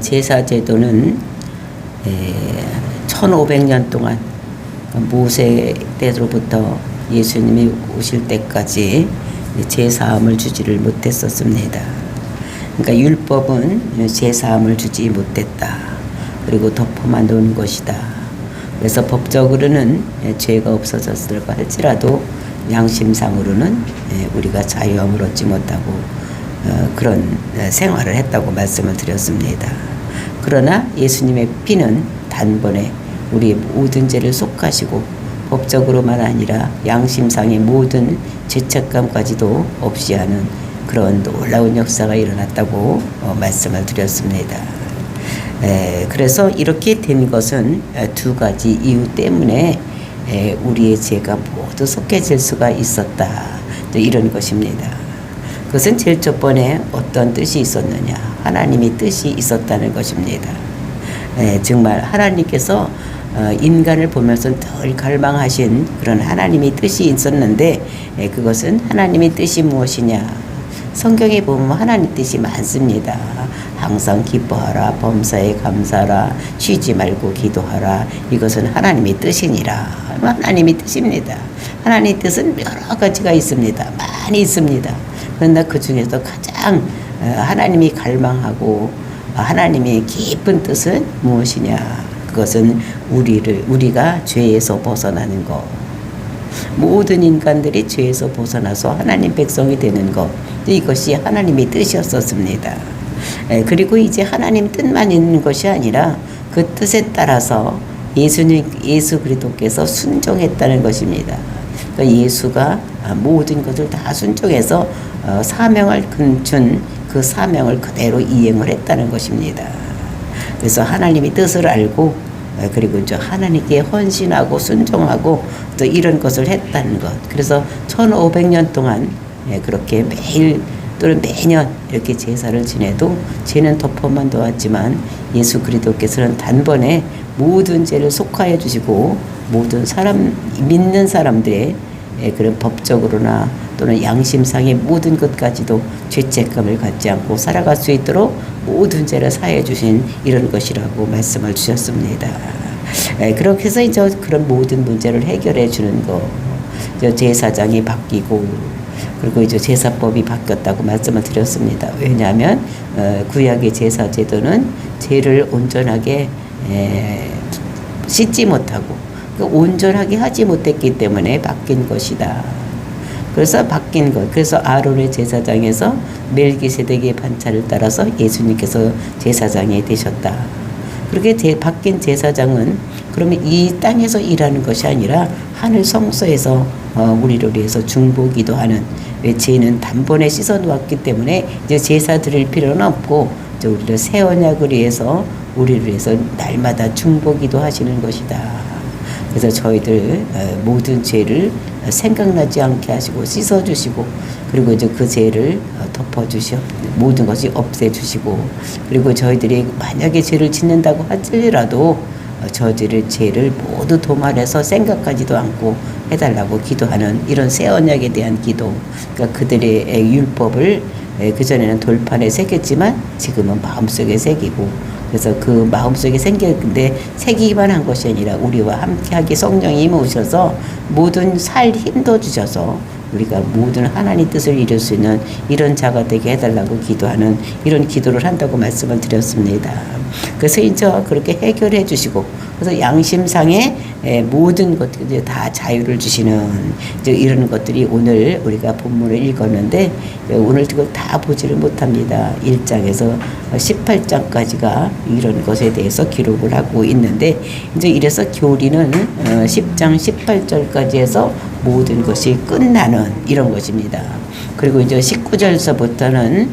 제사 제도는 1500년 동안 모세 때로부터 예수님이 오실 때까지 제사함을 주지를 못했었습니다. 그러니까 율법은 제사함을 주지 못했다. 그리고 덮어만 놓은 것이다. 그래서 법적으로는 죄가 없어졌을까 할지라도 양심상으로는 우리가 자유함을 얻지 못하고 그런 생활을 했다고 말씀을 드렸습니다. 그러나 예수님의 피는 단번에 우리의 모든 죄를 속하시고 법적으로만 아니라 양심상의 모든 죄책감까지도 없이 하는 그런 놀라운 역사가 일어났다고 말씀을 드렸습니다. 그래서 이렇게 된 것은 두 가지 이유 때문에 우리의 죄가 모두 속해질 수가 있었다. 이런 것입니다. 그것은 제일 첫 번에 어떤 뜻이 있었느냐. 하나님의 뜻이 있었다는 것입니다. 정말 하나님께서 인간을 보면서 늘 갈망하신 그런 하나님의 뜻이 있었는데 그것은 하나님의 뜻이 무엇이냐. 성경에 보면 하나님 뜻이 많습니다. 항상 기뻐하라, 범사에 감사하라, 쉬지 말고 기도하라. 이것은 하나님의 뜻이니라. 하나님의 뜻입니다. 하나님의 뜻은 여러 가지가 있습니다. 많이 있습니다. 그러나 그 중에서 가장 하나님이 갈망하고 하나님의 깊은 뜻은 무엇이냐? 그것은 우리가 죄에서 벗어나는 것. 모든 인간들이 죄에서 벗어나서 하나님 백성이 되는 것. 이것이 하나님의 뜻이었었습니다. 그리고 이제 하나님 뜻만 있는 것이 아니라 그 뜻에 따라서 예수 그리스도께서 순종했다는 것입니다. 그러니까 예수가 모든 것을 다 순종해서 사명을 준 그 사명을 그대로 이행을 했다는 것입니다. 그래서 하나님의 뜻을 알고 그리고 이제 하나님께 헌신하고 순종하고 또 이런 것을 했다는 것. 그래서 1500년 동안 그렇게 매일 또는 매년 이렇게 제사를 지내도 죄는 덮어만 놓았지만 예수 그리스도께서는 단번에 모든 죄를 속하여 주시고 모든 믿는 사람들의 그런 법적으로나 또는 양심상의 모든 것까지도 죄책감을 갖지 않고 살아갈 수 있도록 모든 죄를 사해 주신 이런 것이라고 말씀을 주셨습니다. 그렇게 해서 이제 그런 모든 문제를 해결해 주는 거. 제사장이 바뀌고 그리고 이제 제사법이 바뀌었다고 말씀을 드렸습니다. 왜냐하면 구약의 제사 제도는 죄를 온전하게 씻지 못하고 온전하게 하지 못했기 때문에 바뀐 것이다. 그래서 바뀐 것. 그래서 아론의 제사장에서 멜기세덱의 반차를 따라서 예수님께서 제사장이 되셨다. 그렇게 바뀐 제사장은 그러면 이 땅에서 일하는 것이 아니라 하늘 성소에서 우리를 위해서 중보기도 하는, 죄는 단번에 씻어 놓았기 때문에 이제 제사 드릴 필요는 없고 우리를 새 언약을 위해서 우리를 위해서 날마다 중보기도 하시는 것이다. 그래서 저희들 모든 죄를 생각나지 않게 하시고 씻어주시고 그리고 이제 그 죄를 덮어주시고 모든 것이 없애주시고 그리고 저희들이 만약에 죄를 짓는다고 할지라도 저들의 죄를 모두 도말해서 생각하지도 않고 해달라고 기도하는 이런 새 언약에 대한 기도. 그러니까 그들의 율법을 그전에는 돌판에 새겼지만 지금은 마음속에 새기고 그래서 그 마음속에 생겼는데 새기기만 한 것이 아니라 우리와 함께하게 성령이 임하셔서 모든 살 힘도 주셔서 우리가 모든 하나님 뜻을 이룰 수 있는 이런 자가 되게 해달라고 기도하는 이런 기도를 한다고 말씀을 드렸습니다. 그래서 이제 그렇게 해결해 주시고 그래서 양심상의 모든 것들이 다 자유를 주시는 이제 이런 것들이 오늘 우리가 본문을 읽었는데 오늘 그걸 다 보지를 못합니다. 1장에서 18장까지가 이런 것에 대해서 기록을 하고 있는데 이제 이래서 교리는 10장 18절까지 해서 모든 것이 끝나는 이런 것입니다. 그리고 이제 19절서부터는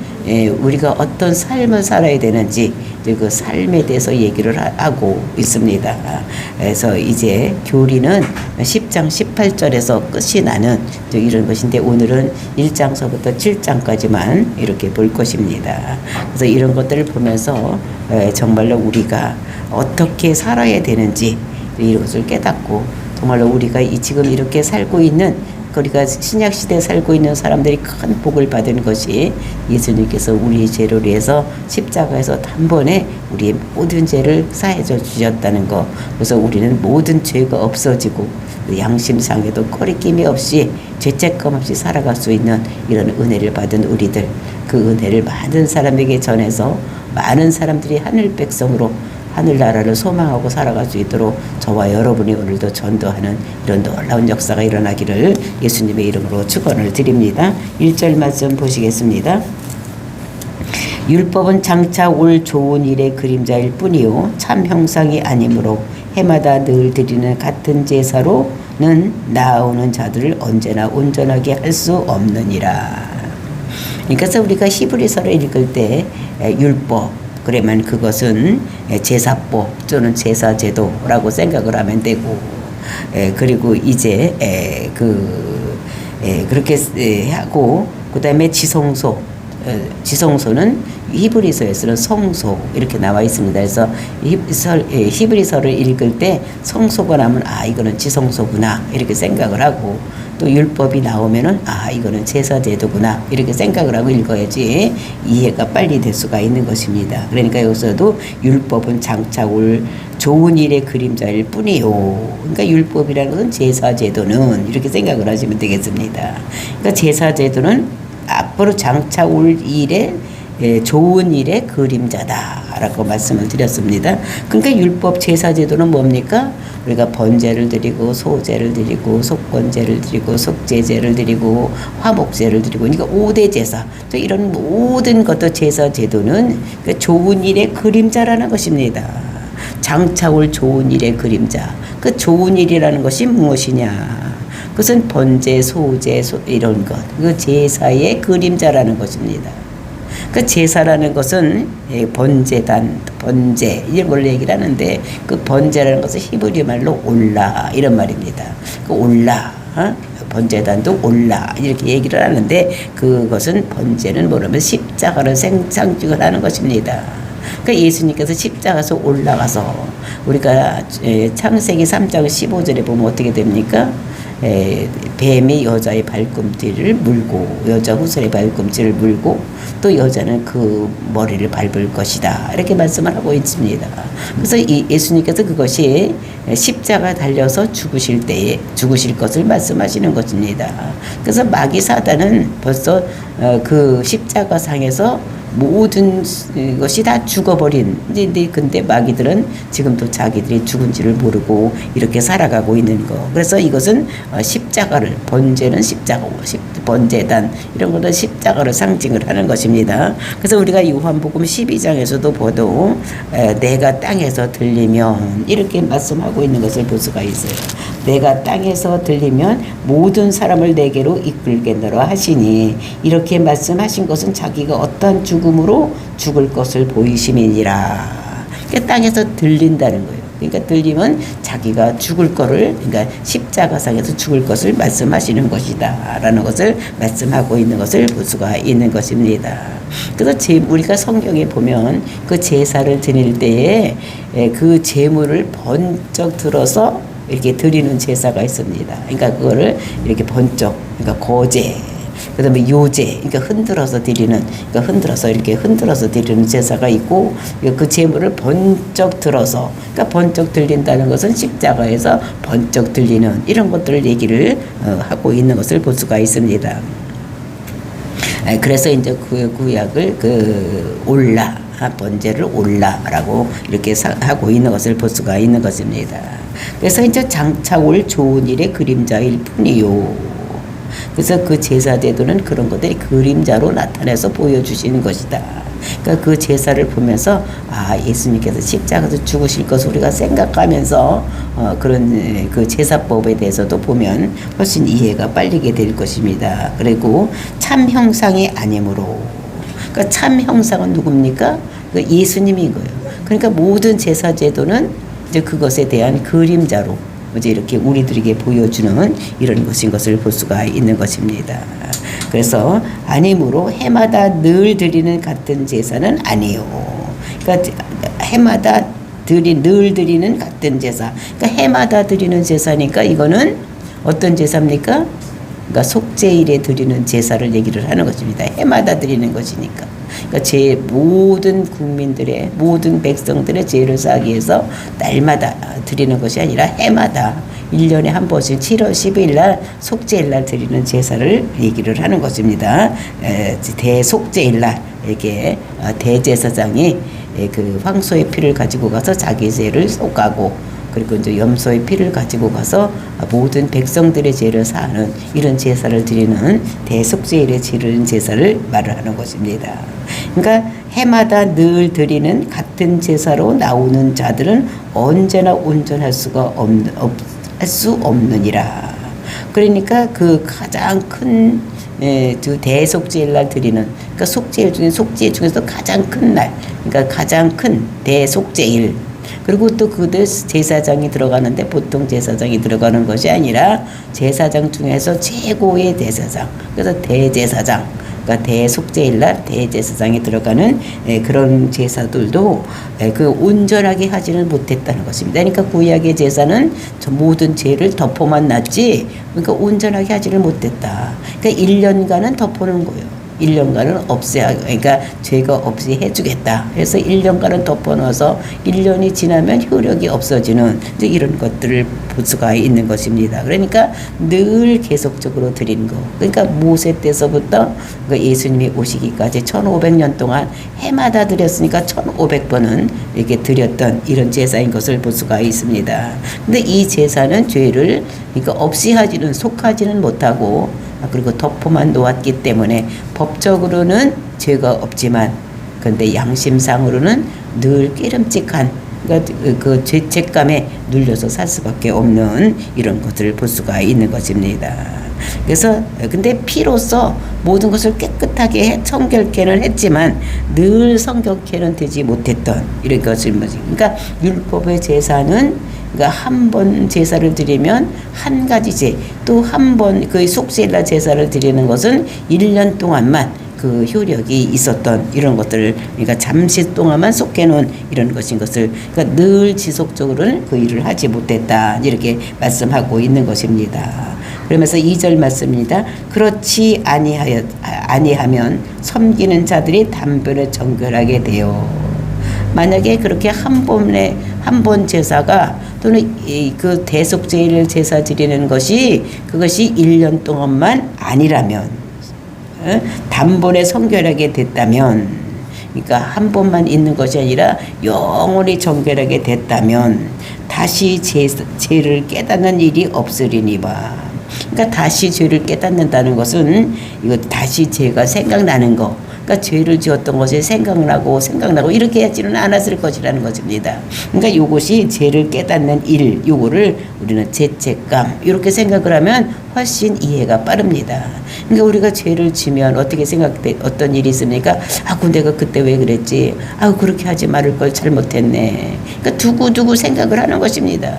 우리가 어떤 삶을 살아야 되는지 그 삶에 대해서 얘기를 하고 있습니다. 그래서 이제 교리는 10장 18절에서 끝이 나는 이런 것인데 오늘은 1장서부터 7장까지만 이렇게 볼 것입니다. 그래서 이런 것들을 보면서 정말로 우리가 어떻게 살아야 되는지 이것을 깨닫고 정말로 우리가 지금 이렇게 살고 있는 우리가 신약 시대에 살고 있는 사람들이 큰 복을 받은 것이 예수님께서 우리 죄를 위해서 십자가에서 단번에 우리의 모든 죄를 사해 주셨다는 거. 그래서 우리는 모든 죄가 없어지고 양심상에도 거리낌이 없이 죄책감 없이 살아갈 수 있는 이런 은혜를 받은 우리들, 그 은혜를 많은 사람에게 전해서 많은 사람들이 하늘 백성으로 하늘나라를 소망하고 살아갈 수 있도록 저와 여러분이 오늘도 전도하는 이런 놀라운 역사가 일어나기를 예수님의 이름으로 축원을 드립니다. 1절 말씀 보시겠습니다. 율법은 장차 올 좋은 일의 그림자일 뿐이요 참 형상이 아니므로 해마다 늘 드리는 같은 제사로는 나아오는 자들을 언제나 온전하게 할 수 없느니라. 그러니까 우리가 히브리서를 읽을 때 율법 그러면 그것은 제사법 또는 제사제도라고 생각을 하면 되고, 그리고 이제 그렇게 하고 그 다음에 지성소는 히브리서에서는 성소 이렇게 나와 있습니다. 그래서 히브리서를 읽을 때 성소가 나오면 이거는 지성소구나 이렇게 생각을 하고, 또 율법이 나오면은 이거는 제사제도구나 이렇게 생각을 하고 읽어야지 이해가 빨리 될 수가 있는 것입니다. 그러니까 여기서도 율법은 장차 올 좋은 일의 그림자일 뿐이요. 그러니까 율법이라는 것은 제사제도는 이렇게 생각을 하시면 되겠습니다. 그러니까 제사제도는 앞으로 장차 올 일의 좋은 일의 그림자다라고 말씀을 드렸습니다. 그러니까 율법 제사제도는 뭡니까? 우리가 번제를 드리고 소제를 드리고 속건제를 드리고 속죄제를 드리고 화목제를 드리고, 그러니까 5대 제사, 또 이런 모든 것도 제사제도는 그러니까 좋은 일의 그림자라는 것입니다. 장차 올 좋은 일의 그림자. 그 좋은 일이라는 것이 무엇이냐? 그것은 번제, 소제, 이런 것. 그 제사의 그림자라는 것입니다. 그 제사라는 것은 번제단, 번제 이런 걸로 얘기를 하는데, 그 번제라는 것은 히브리 말로 올라 이런 말입니다. 그 올라, 번제단도 올라 이렇게 얘기를 하는데, 그것은 번제는 뭐냐면 십자가를 상징을 하는 것입니다. 그러니까 예수님께서 십자가에서 올라가서 우리가 창세기 3장 15절에 보면 어떻게 됩니까? 뱀이 여자의 발꿈치를 물고 여자 후손의 발꿈치를 물고 또 여자는 그 머리를 밟을 것이다 이렇게 말씀을 하고 있습니다. 그래서 예수님께서 그것이 십자가 달려서 죽으실 때에 죽으실 것을 말씀하시는 것입니다. 그래서 마귀 사단은 벌써 그 십자가 상에서 모든 것이 다 죽어버린, 근데 마귀들은 지금도 자기들이 죽은지를 모르고 이렇게 살아가고 있는 거. 그래서 이것은 십자가를, 번제는 십자가고, 번제단 이런 것은 십자가를 상징을 하는 것입니다. 그래서 우리가 요한복음 12장에서도 보도 내가 땅에서 들리면 이렇게 말씀하고 있는 것을 볼 수가 있어요. 내가 땅에서 들리면 모든 사람을 내게로 이끌겠노라 하시니, 이렇게 말씀하신 것은 자기가 어떠한 죽음으로 죽을 것을 보이심이니라. 그러니까 땅에서 들린다는 거예요. 그러니까 들리면 자기가 죽을 거를, 그러니까 십자가상에서 죽을 것을 말씀하시는 것이다 라는 것을 말씀하고 있는 것을 볼 수가 있는 것입니다. 그래서 우리가 성경에 보면 그 제사를 드릴 때에 그 제물을 번쩍 들어서 이렇게 드리는 제사가 있습니다. 그러니까 그거를 이렇게 번쩍, 그러니까 거제, 그 다음에 요제, 그러니까 흔들어서 드리는, 그러니까 흔들어서 이렇게 흔들어서 드리는 제사가 있고, 그 제물을 번쩍 들어서, 그러니까 번쩍 들린다는 것은 십자가에서 번쩍 들리는 이런 것들을 얘기를 하고 있는 것을 볼 수가 있습니다. 그래서 이제 그 구약을 올라, 번제를 올라라고 이렇게 하고 있는 것을 볼 수가 있는 것입니다. 그래서 이제 장차 올 좋은 일의 그림자일 뿐이요. 그래서 그 제사제도는 그런 것들이 그림자로 나타내서 보여주시는 것이다. 그러니까 그 제사를 보면서 예수님께서 십자가에서 죽으실 것을 우리가 생각하면서 그런 그 제사법에 대해서도 보면 훨씬 이해가 빨리게 될 것입니다. 그리고 참 형상이 아니므로, 그러니까 참 형상은 누굽니까? 그 예수님인 거예요. 그러니까 모든 제사제도는 이제 그것에 대한 그림자로 이제 이렇게 우리들에게 보여주는 이런 것인 것을 볼 수가 있는 것입니다. 그래서 아니므로 해마다 늘 드리는 같은 제사는 아니요. 그러니까 해마다 늘 드리는 같은 제사. 그러니까 해마다 드리는 제사니까 이거는 어떤 제사입니까? 그러니까 속죄일에 드리는 제사를 얘기를 하는 것입니다. 해마다 드리는 것이니까. 그러니까 제 모든 국민들의 모든 백성들의 죄를 사하기 위해서 날마다 드리는 것이 아니라 해마다 1년에 한 번씩 7월 10일 날 속죄일 날 드리는 제사를 얘기를 하는 것입니다. 대속죄일 날 이렇게 대제사장이 그 황소의 피를 가지고 가서 자기 죄를 속하고 그리고 이제 염소의 피를 가지고 가서 모든 백성들의 죄를 사하는 이런 제사를 드리는 대속죄일에 드리는 제사를 말을 하는 것입니다. 그러니까 해마다 늘 드리는 같은 제사로 나오는 자들은 언제나 온전할 수 없느니라. 그러니까 그 가장 큰 대속죄일 날 드리는, 그러니까 속죄일 중에서 가장 큰 날, 그러니까 가장 큰 대속죄일. 그리고 또 그 제사장이 들어가는데 보통 제사장이 들어가는 것이 아니라 제사장 중에서 최고의 제사장, 그래서 대제사장, 그러니까 대속죄일날 대제사장이 들어가는 그런 제사들도 그 온전하게 하지는 못했다는 것입니다. 그러니까 구약의 제사는 모든 죄를 덮어만 놨지, 그러니까 온전하게 하지를 못했다. 그러니까 1년간은 덮어놓은 거예요. 1년간은 그러니까 죄가 없이 해주겠다. 그래서 1년간은 덮어놓아서 1년이 지나면 효력이 없어지는 이제 이런 것들을 볼 수가 있는 것입니다. 그러니까 늘 계속적으로 드린 거. 그러니까 모세 때서부터 예수님이 오시기까지 1500년 동안 해마다 드렸으니까 1500번은 이렇게 드렸던 이런 제사인 것을 볼 수가 있습니다. 근데 이 제사는 죄를 그러니까 없이 속하지는 못하고 그리고 덮어만 놓았기 때문에 법적으로는 죄가 없지만 그런데 양심상으로는 늘 깨름직한, 그러니까 그 죄책감에 눌려서 살 수밖에 없는 이런 것들을 볼 수가 있는 것입니다. 그래서 근데 피로써 모든 것을 깨끗하게 청결케는 했지만 늘 성결케는 되지 못했던 이런 것을 그러니까 율법의 제사는 그러니까 한 번 제사를 드리면 한 가지 죄, 또 한 번 그 속죄일날 제사를 드리는 것은 1년 동안만 그 효력이 있었던 이런 것들을, 그러니까 잠시 동안만 속해놓은 이런 것인 것을, 그러니까 늘 지속적으로는 그 일을 하지 못했다 이렇게 말씀하고 있는 것입니다. 그러면서 2절 말씀입니다. 그렇지 아니하면 섬기는 자들이 단번에 정결하게 되어. 만약에 그렇게 한 번 제사가 또는 그 대속죄일 제사 드리는 것이 그것이 1년 동안만 아니라면, 단번에 성결하게 됐다면, 그러니까 한 번만 있는 것이 아니라 영원히 정결하게 됐다면 다시 죄를 깨닫는 일이 없으리니와. 그러니까 다시 죄를 깨닫는다는 것은 이거 다시 죄가 생각나는 거. 그러니까 죄를 지었던 것이 생각나고 이렇게 하지는 않았을 것이라는 것입니다. 그러니까 이것이 죄를 깨닫는 일, 요거를 우리는 죄책감 이렇게 생각을 하면 훨씬 이해가 빠릅니다. 그러니까 우리가 죄를 지면 어떻게 어떤 일이 있습니까? 내가 그때 왜 그랬지? 그렇게 하지 말을 걸 잘못했네. 그러니까 두고두고 생각을 하는 것입니다.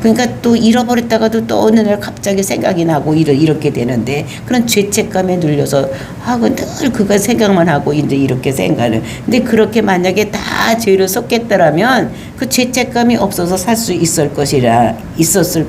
그러니까 또 잃어버렸다가도 또 어느 날 갑자기 생각이 나고 이렇게 되는데 그런 죄책감에 눌려서 늘 그거 생각만 하고 이제 이렇게 생각을. 근데 그렇게 만약에 다 죄를 쏟겠다라면 그 죄책감이 없어서 살 수 있었을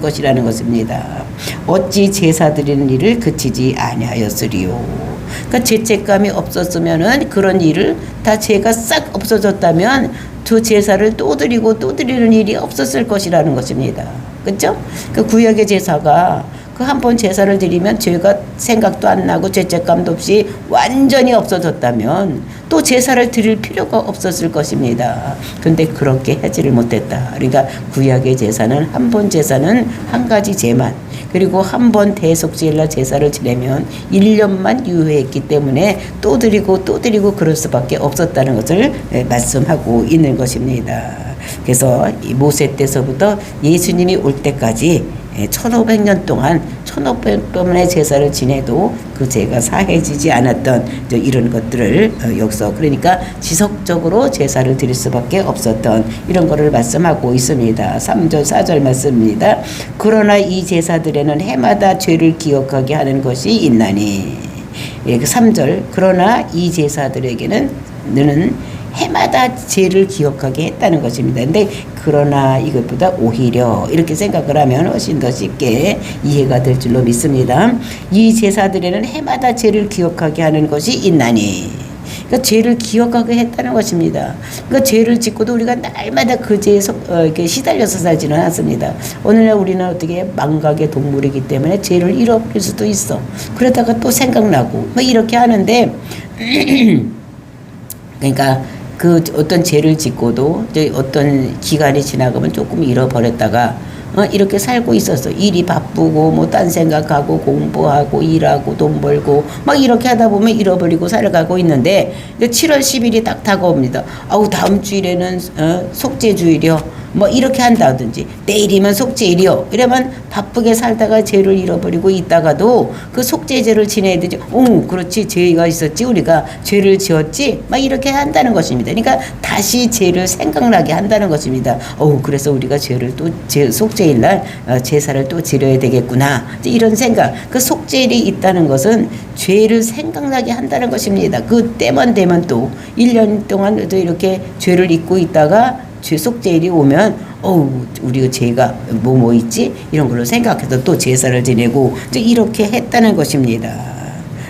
것이라는 것입니다. 어찌 제사 드리는 일을 그치지 아니하였으리요. 그러니까 죄책감이 없었으면은 그런 일을 다 죄가 싹 없어졌다면 그 제사를 또 드리는 일이 없었을 것이라는 것입니다. 그렇죠? 그 구약의 제사가 그 한 번 제사를 드리면 죄가 생각도 안 나고 죄책감도 없이 완전히 없어졌다면 또 제사를 드릴 필요가 없었을 것입니다. 근데 그렇게 하지를 못했다. 그러니까 구약의 제사는 한 번 제사는 한 가지 죄만, 그리고 한 번 대속죄일날 제사를 지내면 1년만 유효했기 때문에 또 드리고 그럴 수밖에 없었다는 것을 말씀하고 있는 것입니다. 그래서 모세 때서부터 예수님이 올 때까지 1500년 동안 1500번의 제사를 지내도 그 죄가 사해지지 않았던 이런 것들을 여기서, 그러니까 지속적으로 제사를 드릴 수밖에 없었던 이런 것을 말씀하고 있습니다. 3절 4절 말씀입니다. 그러나 이 제사들에는 해마다 죄를 기억하게 하는 것이 있나니. 3절 그러나 이 제사들에게는 너는 해마다 죄를 기억하게 했다는 것입니다. 근데 그러나 이것보다 오히려 이렇게 생각을 하면 훨씬 더 쉽게 이해가 될 줄로 믿습니다. 이 제사들에는 해마다 죄를 기억하게 하는 것이 있나니, 그러니까 죄를 기억하게 했다는 것입니다. 그러니까 죄를 짓고도 우리가 날마다 그 죄에 이렇게 시달려서 살지는 않습니다. 오늘날 우리는 어떻게 망각의 동물이기 때문에 죄를 잃어버릴 수도 있어. 그러다가 또 생각나고 뭐 이렇게 하는데 그러니까 그 어떤 죄를 짓고도 어떤 기간이 지나가면 조금 잃어버렸다가 이렇게 살고 있었어. 일이 바쁘고 뭐 딴 생각하고 공부하고 일하고 돈 벌고 막 이렇게 하다 보면 잃어버리고 살아가고 있는데 7월 10일이 딱 다가옵니다. 아우 다음 주일에는 속죄주일이요. 뭐 이렇게 한다든지 내일이면 속죄일이요. 이러면 바쁘게 살다가 죄를 잃어버리고 있다가도 그 속죄제를 지내야 되죠. 그렇지, 죄가 있었지, 우리가 죄를 지었지, 막 이렇게 한다는 것입니다. 그러니까 다시 죄를 생각나게 한다는 것입니다. 그래서 우리가 죄를 또 속죄일날 제사를 또 지려야 되겠구나, 이런 생각. 그 속죄일이 있다는 것은 죄를 생각나게 한다는 것입니다. 그 때만 되면 또 1년 동안 또 이렇게 죄를 잊고 있다가 죄 속죄일이 오면 우리가 죄가 뭐 있지? 이런 걸로 생각해서 또 제사를 지내고 이렇게 했다는 것입니다.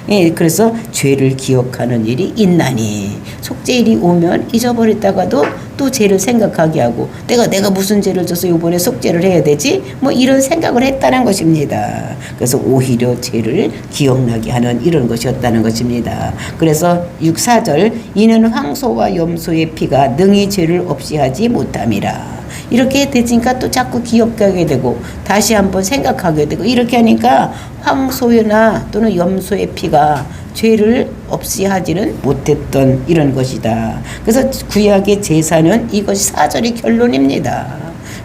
예, 그래서 죄를 기억하는 일이 있나니, 속죄일이 오면 잊어버렸다가도 또 죄를 생각하게 하고 내가 무슨 죄를 져서 이번에 속죄를 해야 되지? 뭐 이런 생각을 했다는 것입니다. 그래서 오히려 죄를 기억나게 하는 이런 것이었다는 것입니다. 그래서 4절 이는 황소와 염소의 피가 능히 죄를 없이 하지 못함이라. 이렇게 되니까 또 자꾸 기억하게 되고 다시 한번 생각하게 되고 이렇게 하니까 황소나 또는 염소의 피가 죄를 없이 하지는 못했던 이런 것이다. 그래서 구약의 제사는 이것이 4절의 결론입니다.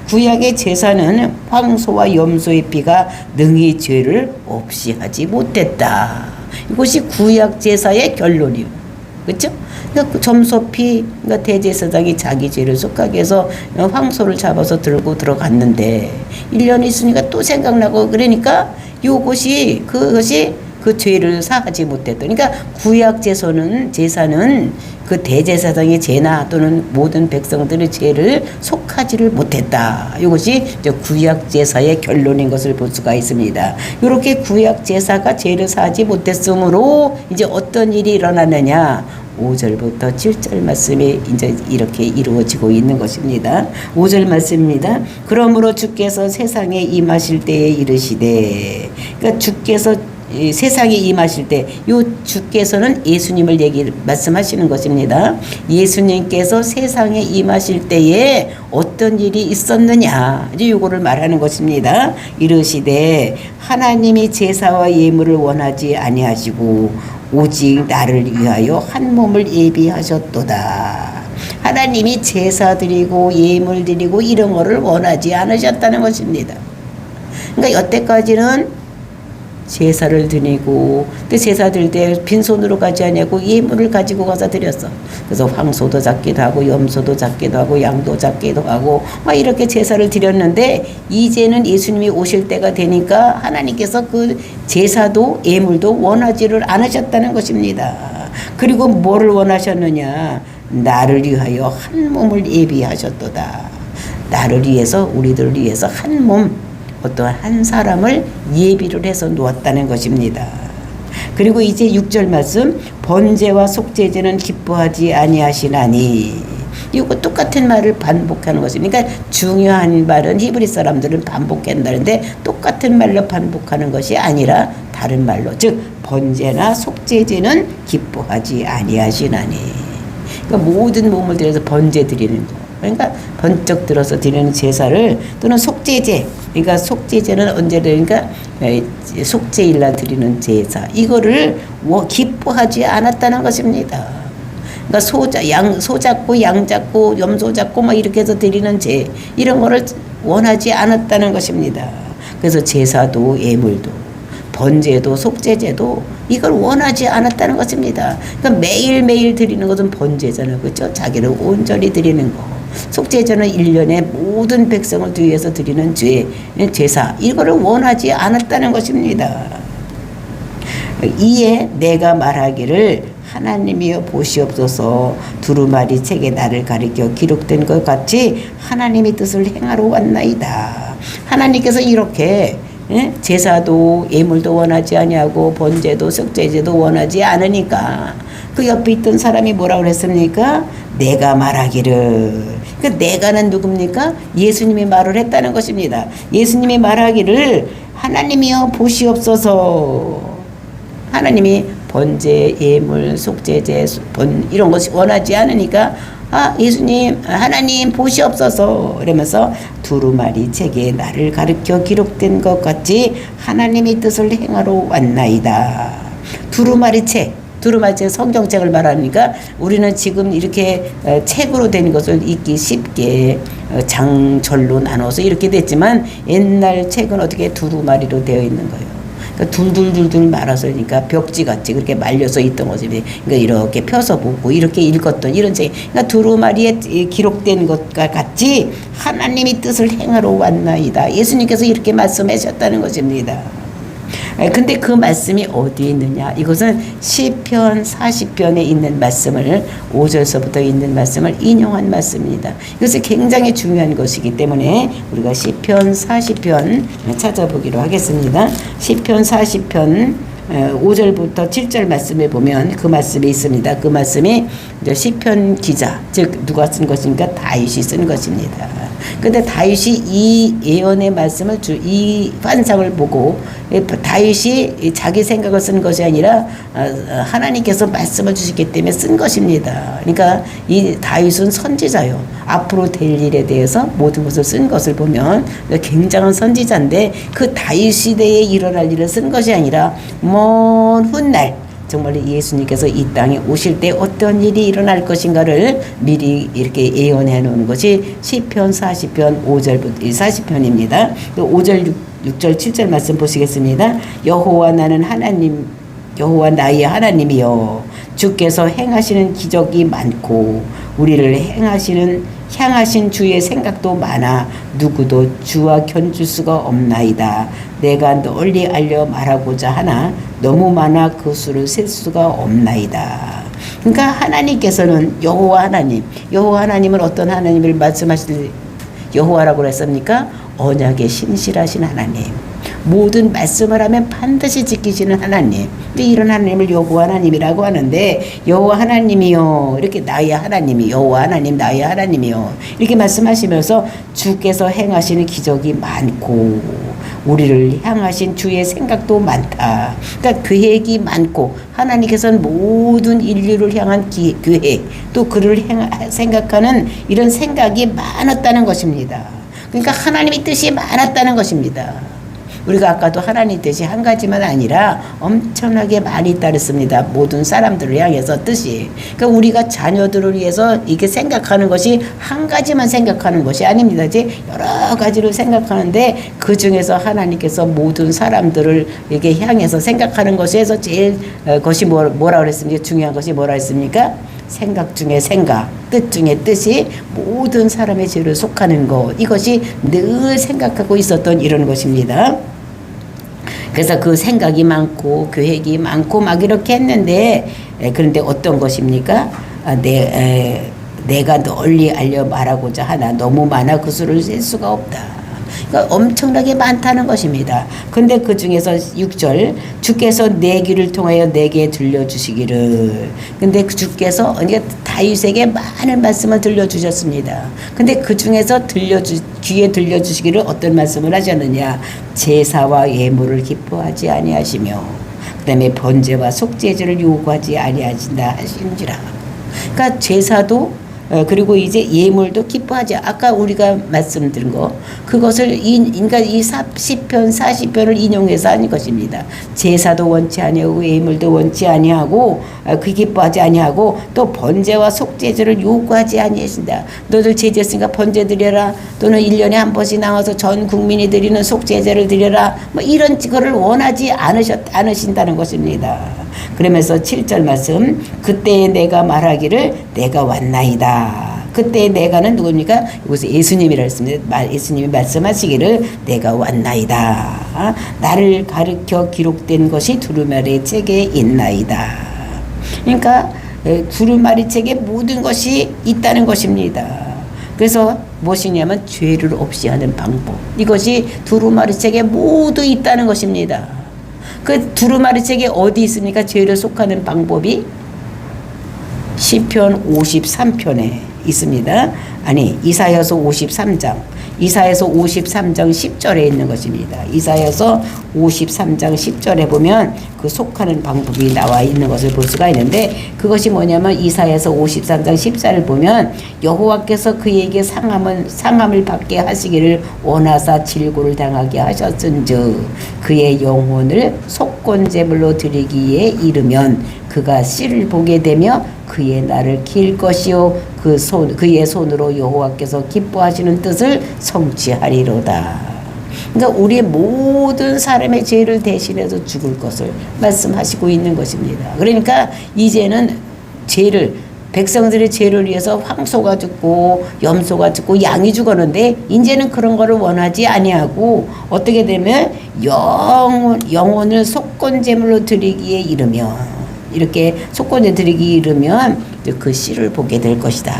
구약의 제사는 황소와 염소의 피가 능히 죄를 없이 하지 못했다. 이것이 구약 제사의 결론이에요. 그렇죠? 그러니까 점소피, 그러니까 대제사장이 자기 죄를 속하게 해서 황소를 잡아서 들고 들어갔는데 1년 있으니까 또 생각나고 그러니까 그것이 그 죄를 사하지 못했다. 그러니까 구약 제사는 그 대제사장의 죄나 또는 모든 백성들의 죄를 속하지를 못했다. 이것이 구약 제사의 결론인 것을 볼 수가 있습니다. 이렇게 구약 제사가 죄를 사하지 못했으므로 이제 어떤 일이 일어나느냐? 5절부터 7절 말씀이 이제 이렇게 이루어지고 있는 것입니다. 5절 말씀입니다. 그러므로 주께서 세상에 임하실 때에 이르시되, 그러니까 주께서 세상에 임하실 때, 요 주께서는 예수님을 말씀하시는 것입니다. 예수님께서 세상에 임하실 때에 어떤 일이 있었느냐, 이제 요거를 말하는 것입니다. 이르시되 하나님이 제사와 예물을 원하지 아니하시고 오직 나를 위하여 한 몸을 예비하셨도다. 하나님이 제사 드리고 예물 드리고 이런 거를 원하지 않으셨다는 것입니다. 그러니까 여태까지는 제사를 드리고, 또 제사 드릴 때 빈손으로 가지 않냐고 예물을 가지고 가서 드렸어. 그래서 황소도 잡기도 하고 염소도 잡기도 하고 양도 잡기도 하고 막 이렇게 제사를 드렸는데, 이제는 예수님이 오실 때가 되니까 하나님께서 그 제사도 예물도 원하지를 않으셨다는 것입니다. 그리고 뭐를 원하셨느냐? 나를 위하여 한 몸을 예비하셨도다. 나를 위해서, 우리들을 위해서 한 몸, 어떠한 한 사람을 예비를 해서 놓았다는 것입니다. 그리고 이제 6절 말씀, 번제와 속죄제는 기뻐하지 아니하시나니, 이거 똑같은 말을 반복하는 것입니다. 그러니까 중요한 말은 히브리 사람들은 반복한다는데 똑같은 말로 반복하는 것이 아니라 다른 말로, 즉 번제나 속죄제는 기뻐하지 아니하시나니, 그러니까 모든 몸을 들여서 번제 드리는 거, 그러니까 번쩍 들어서 드리는 제사를, 또는 속죄제, 그러니까 속죄제는 언제 드리니까 속죄일날 드리는 제사, 이거를 기뻐하지 않았다는 것입니다. 그러니까 소 잡고 양 잡고 염소 잡고 막 이렇게 해서 드리는 제, 이런 거를 원하지 않았다는 것입니다. 그래서 제사도 예물도 번제도 속죄제도 이걸 원하지 않았다는 것입니다. 그러니까 매일매일 드리는 것은 번제잖아요. 그렇죠? 자기를 온전히 드리는 거. 속죄제는 1년에 모든 백성을 위해서 드리는 제사, 이거를 원하지 않았다는 것입니다. 이에 내가 말하기를 하나님이여 보시옵소서. 두루마리 책에 나를 가리켜 기록된 것 같이 하나님의 뜻을 행하러 왔나이다. 하나님께서 이렇게 제사도 예물도 원하지 아니하고 번제도 속죄제도 원하지 않으니까 그 옆에 있던 사람이 뭐라고 그랬습니까? 내가 말하기를. 그 내가는 누굽니까? 예수님이 말을 했다는 것입니다. 예수님이 말하기를 하나님이여 보시옵소서. 하나님이 번제, 예물, 속죄제, 이런 것이 원하지 않으니까 예수님, 하나님 보시옵소서. 그러면서 두루마리 책에 나를 가르쳐 기록된 것 같이 하나님의 뜻을 행하러 왔나이다. 두루마리 책 성경책을 말하니까 우리는 지금 이렇게 책으로 된 것을 읽기 쉽게 장절로 나눠서 이렇게 됐지만 옛날 책은 어떻게 두루마리로 되어 있는 거예요. 그러니까 둘둘둘둘 말아서 그러니까 벽지같이 그렇게 말려서 있던 거지. 그러니까 이렇게 펴서 보고 이렇게 읽었던 이런 책. 그러니까 두루마리에 기록된 것과 같이 하나님의 뜻을 행하러 왔나이다. 예수님께서 이렇게 말씀하셨다는 것입니다. 근데 그 말씀이 어디에 있느냐? 이것은 시편 40편에 있는 말씀을 5절서부터 있는 말씀을 인용한 말씀입니다. 이것이 굉장히 중요한 것이기 때문에 우리가 시편 40편 찾아보기로 하겠습니다. 시편 40편 5절부터 7절 말씀에 보면 그 말씀이 있습니다. 그 말씀이 이제 시편 기자, 즉 누가 쓴 것입니까? 다윗이 쓴 것입니다. 근데 다윗이 이 예언의 말씀을 이 환상을 보고 다윗이 자기 생각을 쓴 것이 아니라 하나님께서 말씀을 주시기 때문에 쓴 것입니다. 그러니까 이 다윗은 선지자요. 앞으로 될 일에 대해서 모든 것을 쓴 것을 보면 굉장한 선지자인데 그 다윗 시대에 일어날 일을 쓴 것이 아니라 먼 훗날 정말 예수님께서 이 땅에 오실 때 어떤 일이 일어날 것인가를 미리 이렇게 예언해 놓은 것이 시편 40편 5절부터 40편입니다. 5절 6절 7절 말씀 보시겠습니다. 여호와 나는 하나님 여호와 나의 하나님이여 주께서 행하시는 기적이 많고 우리를 향하신 주의 생각도 많아 누구도 주와 견줄 수가 없나이다. 내가 널리 알려 말하고자 하나 너무 많아 그 수를 셀 수가 없나이다. 그러니까 하나님께서는 여호와 하나님은 어떤 하나님을 말씀하실 여호와라고 했습니까? 언약에 신실하신 하나님. 모든 말씀을 하면 반드시 지키시는 하나님. 이런 하나님을 여호와 하나님이라고 하는데 여호와 하나님이요 이렇게 나의 하나님이 여호와 하나님 나의 하나님이요 이렇게 말씀하시면서 주께서 행하시는 기적이 많고 우리를 향하신 주의 생각도 많다. 그러니까 계획이 많고 하나님께서는 모든 인류를 향한 계획 또 그를 생각하는 이런 생각이 많았다는 것입니다. 그러니까 하나님의 뜻이 많았다는 것입니다. 우리가 아까도 하나님 뜻이 한 가지만 아니라 엄청나게 많이 따르습니다. 모든 사람들을 향해서 뜻이. 그러니까 우리가 자녀들을 위해서 이렇게 생각하는 것이 한 가지만 생각하는 것이 아닙니다. 이제 여러 가지를 생각하는데 그 중에서 하나님께서 모든 사람들을 이렇게 향해서 생각하는 것에서 제일 것이 뭐라 그랬습니까? 중요한 것이 뭐라 했습니까? 생각 중에 생각, 뜻 중에 뜻이 모든 사람의 죄를 속하는 것. 이것이 늘 생각하고 있었던 이런 것입니다. 그래서 그 생각이 많고 계획이 많고 막 이렇게 했는데 그런데 어떤 것입니까? 내가 널리 알려 말하고자 하나 너무 많아 그 수를 셀 수가 없다. 그러니까 엄청나게 많다는 것입니다. 근데 그 중에서 6절 주께서 내 귀를 통하여 내게 들려주시기를. 근데 그 주께서 다윗에게 많은 말씀을 들려주셨습니다. 근데 그 중에서 귀에 들려주시기를 어떤 말씀을 하셨느냐. 제사와 예물을 기뻐하지 아니하시며 그 다음에 번제와 속죄제를 요구하지 아니하신다 하신지라. 그러니까 제사도 그리고 이제 예물도 기뻐하지. 아까 우리가 말씀드린 거 그것을 그러니까 이 시편 40편을 인용해서 하는 것입니다. 제사도 원치 아니하고 예물도 원치 아니하고 그 기뻐하지 아니하고 또 번제와 속죄제를 요구하지 아니하신다. 너들 제지했으니까 번제 드려라. 또는 1년에 한 번씩 나와서 전 국민이 드리는 속죄제를 드려라. 뭐 이런 거를 원하지 않으신다는 것입니다. 그러면서 7절 말씀 그때 내가 말하기를 내가 왔나이다. 그때 내가는 누굽니까? 이곳에 예수님이라 했습니다. 예수님이 말씀하시기를 내가 왔나이다. 나를 가르쳐 기록된 것이 두루마리 책에 있나이다. 그러니까 두루마리책에 모든 것이 있다는 것입니다. 그래서 무엇이냐면 죄를 없이 하는 방법. 이것이 두루마리책에 모두 있다는 것입니다. 그 두루마리책에 어디 있습니까? 죄를 속하는 방법이 시편 53편에 있습니다. 아니, 이사야서 53장. 이사야서 53장 10절에 있는 것입니다. 이사야서 53장 10절에 보면 그 속하는 방법이 나와 있는 것을 볼 수가 있는데, 그것이 뭐냐면 이사야서 53장 10절을 보면 여호와께서 그에게 상함을 받게 하시기를 원하사 질고를 당하게 하셨은즉 그의 영혼을 속건제물로 드리기에 이르면 그가 씨를 보게 되며 그의 날을 길 것이요 그의 손으로 여호와께서 기뻐하시는 뜻을 성취하리로다. 그러니까 우리의 모든 사람의 죄를 대신해서 죽을 것을 말씀하시고 있는 것입니다. 그러니까 이제는 백성들의 죄를 위해서 황소가 죽고 염소가 죽고 양이 죽었는데, 이제는 그런 거를 원하지 아니하고 어떻게 되면 영혼을 속건제물로 드리기에 이르면, 이렇게 속건제 드리기 이르면 그 씨를 보게 될 것이다.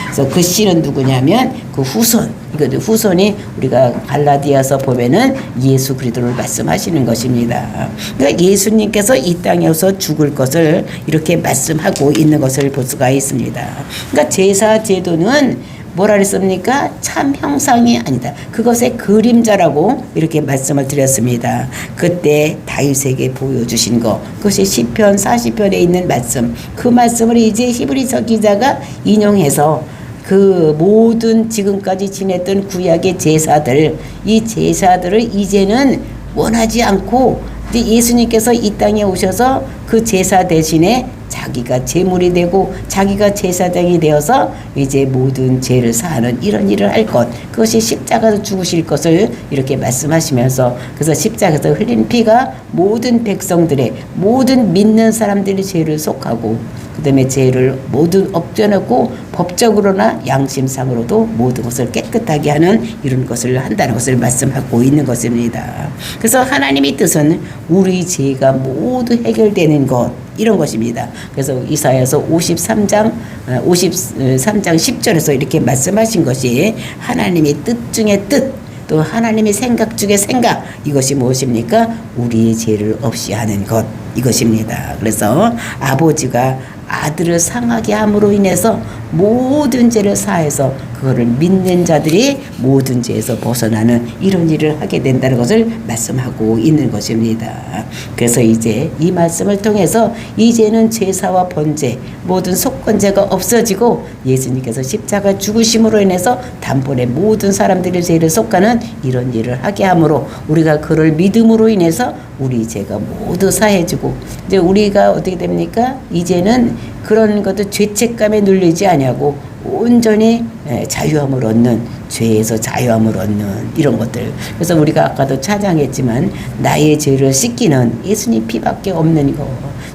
그래서 그 씨는 누구냐면 그 후손. 이거 후손이 우리가 갈라디아서 보면은 예수 그리스도를 말씀하시는 것입니다. 그러니까 예수님께서 이 땅에 오서 죽을 것을 이렇게 말씀하고 있는 것을 볼 수가 있습니다. 그러니까 제사 제도는 뭐라 그랬습니까? 참 형상이 아니다. 그것의 그림자라고 이렇게 말씀을 드렸습니다. 그때 다윗에게 보여주신 것, 그것이 시편 40편에 있는 말씀, 그 말씀을 이제 히브리서 기자가 인용해서 그 모든 지금까지 지냈던 구약의 제사들, 이 제사들을 이제는 원하지 않고 이제 예수님께서 이 땅에 오셔서 그 제사 대신에 자기가 제물이 되고 자기가 제사장이 되어서 이제 모든 죄를 사하는 이런 일을 할 것, 그것이 십자가에서 죽으실 것을 이렇게 말씀하시면서, 그래서 십자가에서 흘린 피가 모든 백성들의, 모든 믿는 사람들의 죄를 속하고 그 다음에 죄를 모두 엎겨놓고 법적으로나 양심상으로도 모든 것을 깨끗하게 하는 이런 것을 한다는 것을 말씀하고 있는 것입니다. 그래서 하나님의 뜻은 우리 죄가 모두 해결되는 것, 이런 것입니다. 그래서 이사야서 53장 10절에서 이렇게 말씀하신 것이 하나님의 뜻 중에 뜻, 또 하나님의 생각 중에 생각, 이것이 무엇입니까? 우리의 죄를 없이 하는 것, 이것입니다. 그래서 아버지가 아들을 상하게 함으로 인해서 모든 죄를 사해서 그거를 믿는 자들이 모든 죄에서 벗어나는 이런 일을 하게 된다는 것을 말씀하고 있는 것입니다. 그래서 이제 이 말씀을 통해서 이제는 제사와 번제, 모든 속건제가 없어지고 예수님께서 십자가 죽으심으로 인해서 단번에 모든 사람들의 죄를 속하는 이런 일을 하게 함으로 우리가 그를 믿음으로 인해서 우리 죄가 모두 사해지고, 이제 우리가 어떻게 됩니까? 이제는 그런 것도 죄책감에 눌리지 아니하고 온전히 자유함을 얻는, 죄에서 자유함을 얻는 이런 것들. 그래서 우리가 아까도 찬양했지만 나의 죄를 씻기는 예수님 피밖에 없는 거,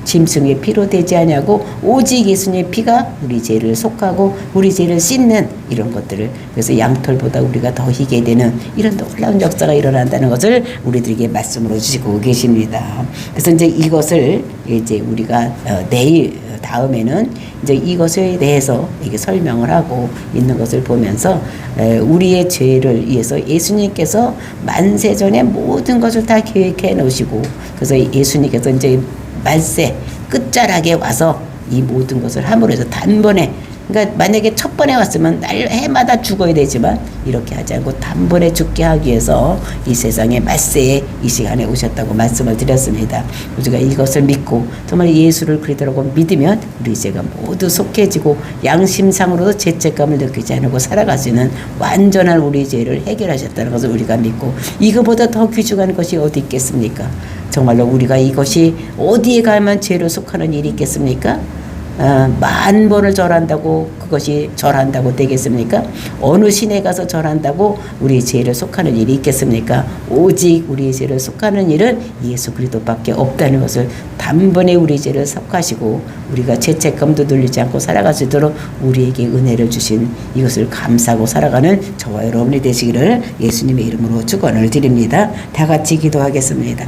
짐승의 피로 되지 아니하고 오직 예수님의 피가 우리 죄를 속하고 우리 죄를 씻는 이런 것들을, 그래서 양털보다 우리가 더 희게 되는 이런 놀라운 역사가 일어난다는 것을 우리들에게 말씀으로 주시고 계십니다. 그래서 이제 이것을 이제 우리가 내일 다음에는 이제 이것에 대해서 이게 설명을 하고 있는 것을 보면서 우리의 죄를 위해서 예수님께서 만세전에 모든 것을 다 계획해 놓으시고, 그래서 예수님께서 이제 말세 끝자락에 와서 이 모든 것을 함으로 해서 단번에, 그러니까 만약에 첫 번에 왔으면 해마다 죽어야 되지만 이렇게 하지 않고 단번에 죽게 하기 위해서 이 세상에 말세에 이 시간에 오셨다고 말씀을 드렸습니다. 우리가 이것을 믿고 정말 예수를 그리스도라고 믿으면 우리 죄가 모두 속해지고 양심상으로도 죄책감을 느끼지 않고 살아갈 수 있는 완전한 우리 죄를 해결하셨다는 것을 우리가 믿고, 이거보다 더 귀중한 것이 어디 있겠습니까? 정말로 우리가 이것이 어디에 가면 죄를 속하는 일이 있겠습니까? 10,000번을 절한다고 그것이 절한다고 되겠습니까? 어느 신에 가서 절한다고 우리 죄를 속하는 일이 있겠습니까? 오직 우리 죄를 속하는 일은 예수 그리스도밖에 없다는 것을 단번에 우리 죄를 속하시고 우리가 죄책감도 눌리지 않고 살아갈 수 있도록 우리에게 은혜를 주신 이것을 감사하고 살아가는 저와 여러분이 되시기를 예수님의 이름으로 축원을 드립니다. 다 같이 기도하겠습니다.